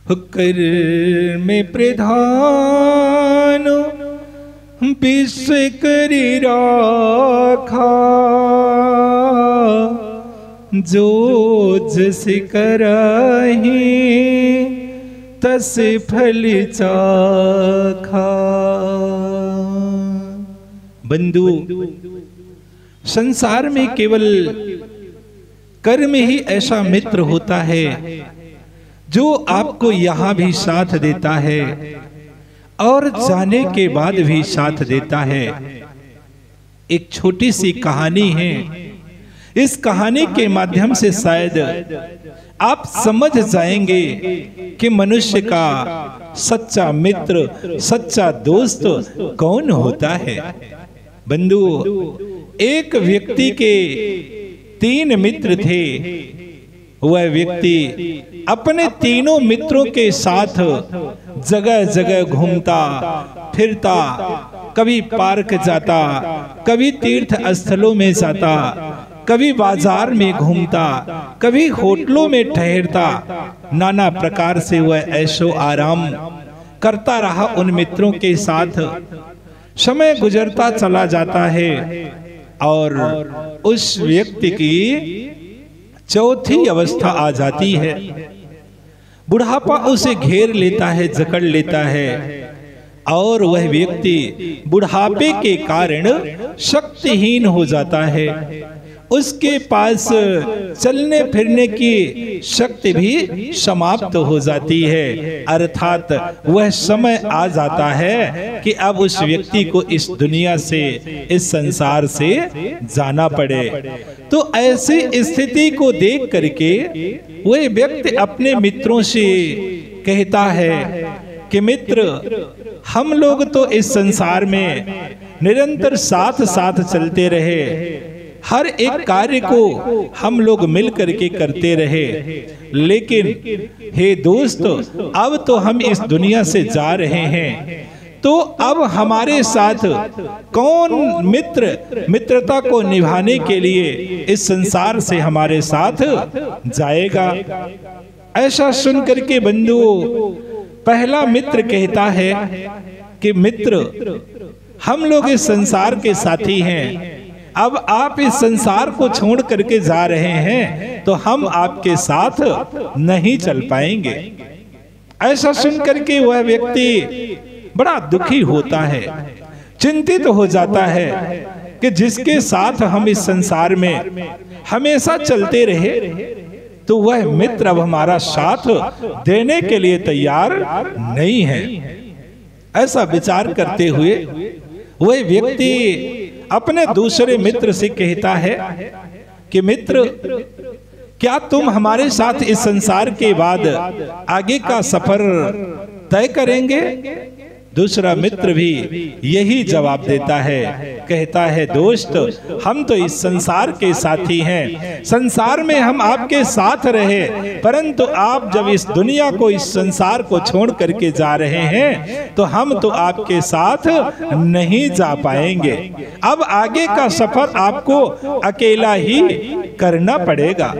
कर में प्रधान विश्व करी राखा, जो जस करहि तस फल चाखा। बंधु, संसार में केवल कर्म ही ऐसा मित्र होता है जो आपको यहां भी साथ देता है और जाने के बाद भी साथ देता है। एक छोटी सी कहानी है, इस कहानी के माध्यम से शायद आप समझ जाएंगे कि मनुष्य का सच्चा मित्र, सच्चा दोस्त कौन होता है। बंधु, एक व्यक्ति के 3 मित्र थे। वह व्यक्ति अपने तीनों मित्रों के साथ जगह जगह घूमता फिरता, कभी पार्क जाता, कभी तीर्थ स्थलों में जाता, कभी बाजार में घूमता, कभी होटलों में ठहरता। नाना प्रकार से वह ऐशो आराम करता रहा उन मित्रों के साथ। समय गुजरता चला जाता है और उस व्यक्ति की चौथी अवस्था आ जाती है। बुढ़ापा उसे घेर लेता है, जकड़ लेता है और वह व्यक्ति बुढ़ापे के कारण शक्तिहीन हो जाता है। उसके पास चलने फिरने की शक्ति भी समाप्त हो जाती है। अर्थात वह समय आ जाता है कि अब उस व्यक्ति को इस दुनिया से, इस संसार से जाना पड़े। तो ऐसी स्थिति को देख करके वह व्यक्ति अपने मित्रों से कहता है कि मित्र, हम लोग तो इस संसार में निरंतर साथ साथ चलते रहे, हर एक कार्य को हम लोग मिल करके करते रहे, लेकिन हे दोस्त, अब तो हम इस दुनिया से जा रहे हैं, तो अब हमारे साथ कौन मित्रता को निभाने के लिए इस संसार से हमारे साथ जाएगा। ऐसा सुन करके बंधु, पहला मित्र कहता है कि मित्र, हम लोग इस संसार के साथी हैं, अब आप इस संसार को छोड़ करके जा रहे हैं तो हम आपके साथ नहीं चल पाएंगे। ऐसा सुन करके वह व्यक्ति बड़ा दुखी होता है, चिंतित हो जाता है कि जिसके साथ हम इस संसार में हमेशा चलते रहे, तो वह मित्र अब हमारा साथ देने के लिए तैयार नहीं है। ऐसा विचार करते हुए वह व्यक्ति अपने दूसरे मित्र से कहता है कि मित्र, क्या तुम हमारे साथ इस संसार के बाद आगे का सफर तय करेंगे? दूसरा मित्र भी यही जवाब देता है, कहता है दोस्त, हम तो इस संसार के साथी हैं, संसार में हम आपके साथ रहे, परंतु आप जब इस दुनिया को, इस संसार को छोड़ करके जा रहे हैं तो हम तो आपके साथ नहीं जा पाएंगे। अब आगे का सफर आपको अकेला ही करना पड़ेगा।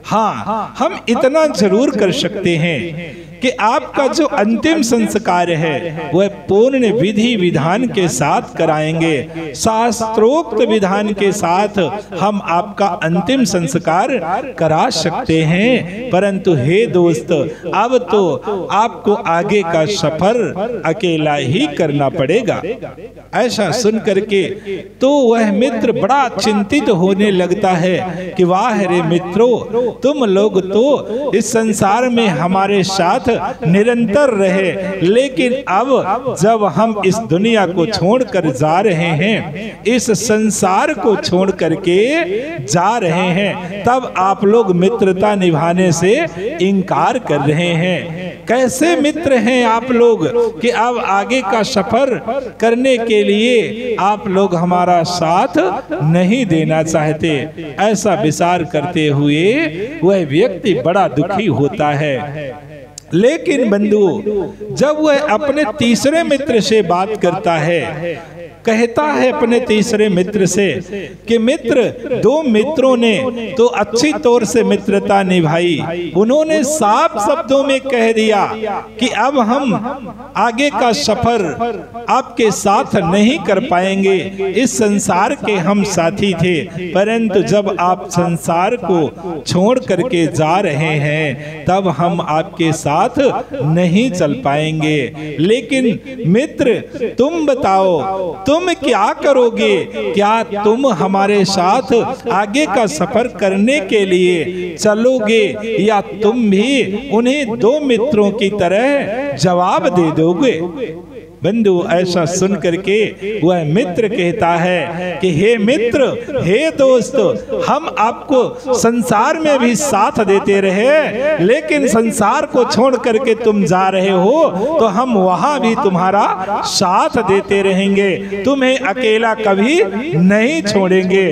हाँ, हम इतना जरूर कर सकते हैं कि आपका जो अंतिम संस्कार है वह पूर्ण विधि विधान के साथ कराएंगे, शास्त्रोक्त विधान के साथ हम आपका अंतिम संस्कार करा सकते हैं, परंतु हे दोस्त, अब तो आपको आगे का सफर अकेला ही करना पड़ेगा। ऐसा सुन करके तो वह मित्र बड़ा चिंतित होने लगता है कि वाह रे मित्रों, तुम लोग तो इस संसार में हमारे साथ निरंतर रहे, लेकिन अब जब हम इस दुनिया को छोड़कर जा रहे हैं, इस संसार को छोड़ करके जा रहे हैं, तब आप लोग मित्रता निभाने से इनकार कर रहे हैं। कैसे मित्र हैं आप लोग कि अब आगे का सफर करने के लिए आप लोग हमारा साथ नहीं देना चाहते। ऐसा विचार करते हुए वह व्यक्ति बड़ा दुखी होता है। लेकिन बंधु, जब वह अपने तीसरे मित्र से बात करता है कहता है अपने तीसरे मित्र से कि मित्र, दो मित्रों ने तो अच्छी तौर से मित्रता निभाई, उन्होंने साफ शब्दों में कह दिया कि अब हम आगे का सफर आपके साथ नहीं कर पाएंगे, इस संसार के हम साथी थे, परंतु जब आप संसार को छोड़ करके जा रहे हैं तब हम आपके साथ नहीं चल पाएंगे। लेकिन मित्र, तुम बताओ, तुम क्या करोगे? क्या तुम हमारे साथ आगे का सफर करने के लिए चलोगे, या तुम भी उन्हें दो मित्रों की तरह जवाब दे दोगे? बंधु, ऐसा सुन करके वह मित्र कहता है कि हे मित्र, हे दोस्त, हम आपको संसार में भी साथ देते रहे, लेकिन संसार को छोड़ करके तुम जा रहे हो तो हम वहां भी तुम्हारा साथ देते रहेंगे, तुम्हें अकेला कभी नहीं छोड़ेंगे।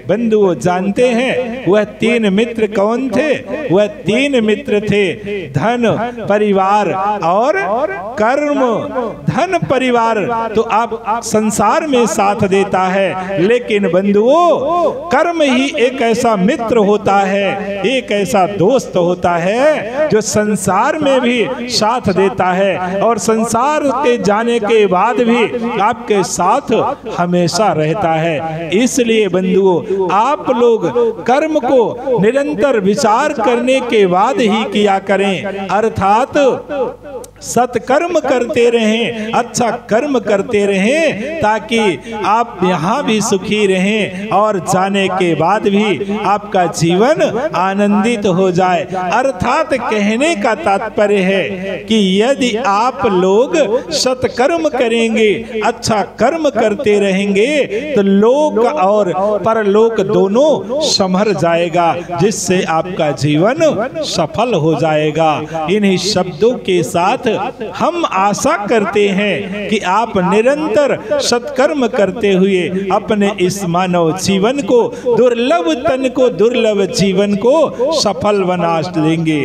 बंधु, जानते हैं वह तीन मित्र कौन थे? वह तीन मित्र थे धन, परिवार और कर्म। धन परिवार तो आप संसार में साथ देता है, लेकिन बंधुओं, कर्म ही एक ऐसा मित्र होता है, एक ऐसा दोस्त होता है जो संसार में भी साथ देता है और संसार के जाने के बाद भी आपके साथ हमेशा रहता है। इसलिए बंधुओं, आप लोग कर्म को निरंतर विचार करने के बाद ही किया करें, अर्थात सत्कर्म करते रहें, अच्छा कर्म करते रहें, ताकि आप यहाँ भी सुखी रहें और जाने के बाद भी आपका जीवन आनंदित हो जाए। अर्थात कहने का तात्पर्य है कि यदि आप लोग सत्कर्म करेंगे, अच्छा कर्म करते रहेंगे, तो लोक और परलोक दोनों संभर जाएगा, जिससे आपका जीवन सफल हो जाएगा। इन्हीं शब्दों के साथ हम आशा करते हैं कि आप निरंतर सत्कर्म करते हुए अपने इस मानव जीवन को, दुर्लभ तन को, दुर्लभ जीवन को सफल बना लेंगे।